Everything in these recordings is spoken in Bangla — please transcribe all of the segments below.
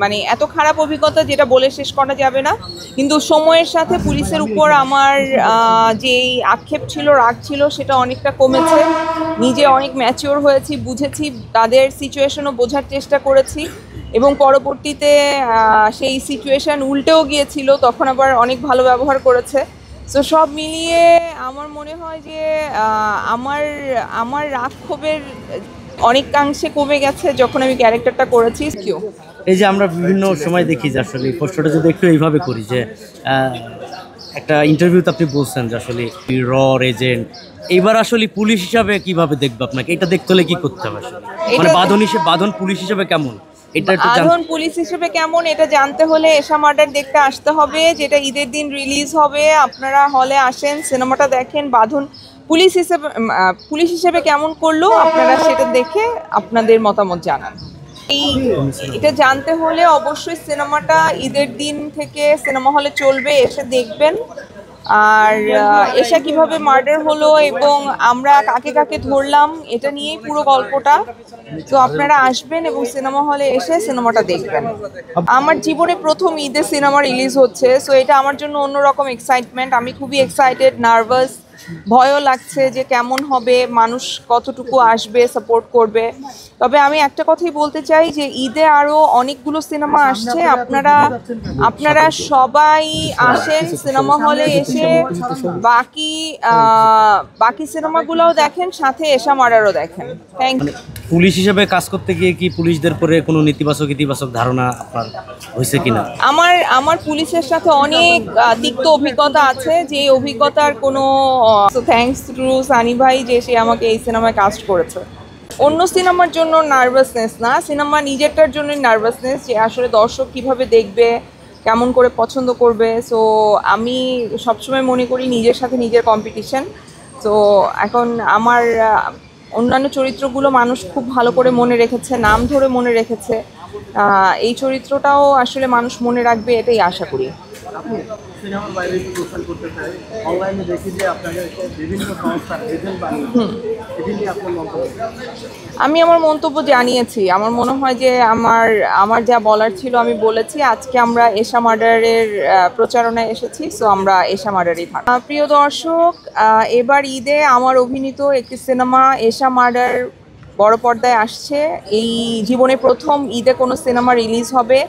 মানে এত খারাপ অভিজ্ঞতা যেটা বলে শেষ করা যাবে না, কিন্তু সময়ের সাথে পুলিশের উপর আমার যেই আক্ষেপ ছিল, রাগ ছিল, সেটা অনেকটা কমেছে। নিজে অনেক ম্যাচিওর হয়েছি, বুঝেছি, তাদের সিচুয়েশনও বোঝার চেষ্টা করেছি এবং পরবর্তীতে সেই সিচুয়েশন উল্টেও গিয়েছিল, তখন আবার অনেক ভালো ব্যবহার করেছে। তো সব মিলিয়ে আমার মনে হয় যে আমার আমার রাগ ক্ষোভের অনেকাংশে কমে গেছে যখন আমি ক্যারেক্টারটা করেছি। এই যে আমরা বিভিন্ন সময় দেখি যে আসলে প্রশ্নটা যদি একটু এইভাবে করি যে একটা ইন্টারভিউতে আপনি বলছেন যে আসলে এজেন্ট, এবার আসলে পুলিশ হিসাবে কিভাবে দেখবে আপনাকে? এটা দেখতে হলে কি করতে হবে আসলে, মানে বাঁধন পুলিশ হিসাবে কেমন, বাঁধন পুলিশ হিসেবে কেমন এটা জানতে হলে এশা মার্ডার দেখতে আসতে হবে, যেটা ঈদের দিন রিলিজ হবে। আপনারা হলে আসেন, সিনেমাটা দেখেন। বাঁধন পুলিশ হিসেবে কেমন করলো আপনারা সেটা দেখে আপনাদের মতামত জানান। এটা জানতে হলে অবশ্যই সিনেমাটা ঈদের দিন থেকে সিনেমা হলে চলবে, এসে দেখবেন। আর এশা কিভাবে মার্ডার হলো এবং আমরা কাকে কাকে ধরলাম, এটা নিয়েই পুরো গল্পটা। তো আপনারা আসবেন এবং সিনেমা হলে এসে সিনেমাটা দেখবেন। আমার জীবনে প্রথম ঈদে সিনেমা রিলিজ হচ্ছে, সো এটা আমার জন্য অন্যরকম এক্সাইটমেন্ট। আমি খুবই এক্সাইটেড, নার্ভাস, ভয়ও লাগছে যে কেমন হবে, মানুষ কতটুকু আসবে, সাপোর্ট করবে। তবে আমি একটা কথাই বলতে চাই যে ঈদে আরও অনেকগুলো সিনেমা আসছে। আপনারা সবাই আসেন সিনেমা হলে, এসে বাকি সিনেমাগুলোও দেখেন, সাথে এশা মার্ডারও দেখেন। Thank you. পুলিশ হিসেবে কাজ করতে গিয়ে কি পুলিশদের পরে কোনো নেতিবাচক ইতিবাচক ধারণা আপনার হয়েছে কিনা? আমার পুলিশের সাথে অনেক তিক্ত অভিজ্ঞতা আছে, যে অভিজ্ঞতার কোনো থ্যাঙ্কস টু সানি ভাই যে সে আমাকে এই সিনেমায় কাস্ট করেছে। অন্য সিনেমার জন্য নার্ভাসনেস না, সিনেমা নিজেরটার জন্যই নার্ভাসনেস, যে আসলে দর্শক কিভাবে দেখবে, কেমন করে পছন্দ করবে। সো আমি সবসময় মনে করি নিজের সাথে নিজের কম্পিটিশন। তো এখন আমার অন্যান্য চরিত্রগুলো মানুষ খুব ভালো করে মনে রেখেছে, নাম ধরে মনে রেখেছে। এই চরিত্রটাও আসলে মানুষ মনে রাখবে, এটাই আশা করি। সিনেমার বাইরে একটু প্রচার করতে চাই, অনলাইনে দেখি যে আপনাদের বিভিন্ন সংস্থার এজেন্ট বানিয়ে, আমি আমার মন্তব্য জানিয়েছি। আমার মনে হয় যে আমার যা বলার ছিল আমি বলেছি। আজকে আমরা এশা মার্ডারের প্রচারণায় এসেছি, সো আমরা এশা মার্ডারই থাকি। প্রিয় দর্শক, এবার ঈদে আমার অভিনীত একটি সিনেমা এশা মার্ডার বড় পর্দায় আসছে। এই জীবনে প্রথম ঈদে কোনো সিনেমা রিলিজ হবে।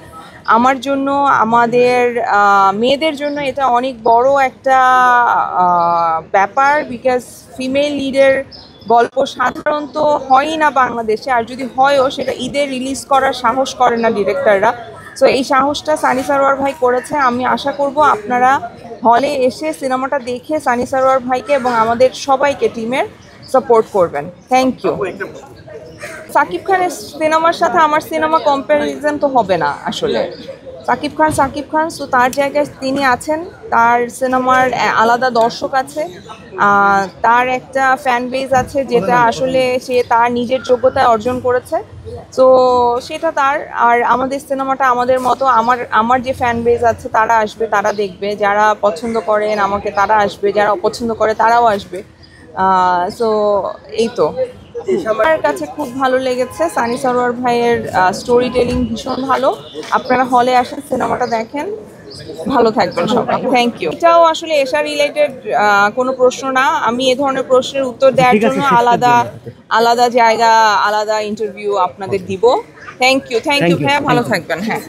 আমার জন্য, আমাদের মেয়েদের জন্য এটা অনেক বড় একটা ব্যাপার, বিকজ ফিমেল লিডের গল্প সাধারণত হয়ই না বাংলাদেশে, আর যদি হয়ও সেটা ঈদে রিলিজ করার সাহস করে না ডিরেক্টররা। সো এই সাহসটা সানি সারোয়ার ভাই করেছে। আমি আশা করব আপনারা হলে এসে সিনেমাটা দেখে সানি সারোয়ার ভাইকে এবং আমাদের সবাইকে টিমের সাপোর্ট করবেন। Thank you. সাকিব খানের সিনেমার সাথে আমার সিনেমা কম্প্যারিজন তো হবে না আসলে। সাকিব খান, তো তার জায়গায় তিনি আছেন, তার সিনেমার আলাদা দর্শক আছে, তার একটা ফ্যান বেজ আছে, যেটা আসলে সে তার নিজের যোগ্যতায় অর্জন করেছে। তো সেটা তার। আর আমাদের সিনেমাটা আমাদের মতো, আমার যে ফ্যান বেজ আছে তারা আসবে, তারা দেখবে। যারা পছন্দ করেন আমাকে তারা আসবে, যারা অপছন্দ করে তারাও আসবে। সো এই তো। আমার কাছে খুব ভালো লেগেছে। সানি সারোয়ার ভাইয়ের স্টোরি টেলিং ভীষণ ভালো। আপনারা হলে আসেন, সিনেমাটা দেখেন। ভালো থাকবেন সবাই। Thank you. এটাও আসলে এশা রিলেটেড কোনো প্রশ্ন না। আমি এ ধরনের প্রশ্নের উত্তর দেওয়ার জন্য আলাদা জায়গা, আলাদা ইন্টারভিউ আপনাদের দিব। Thank you. হ্যাঁ, ভালো থাকবেন। হ্যাঁ।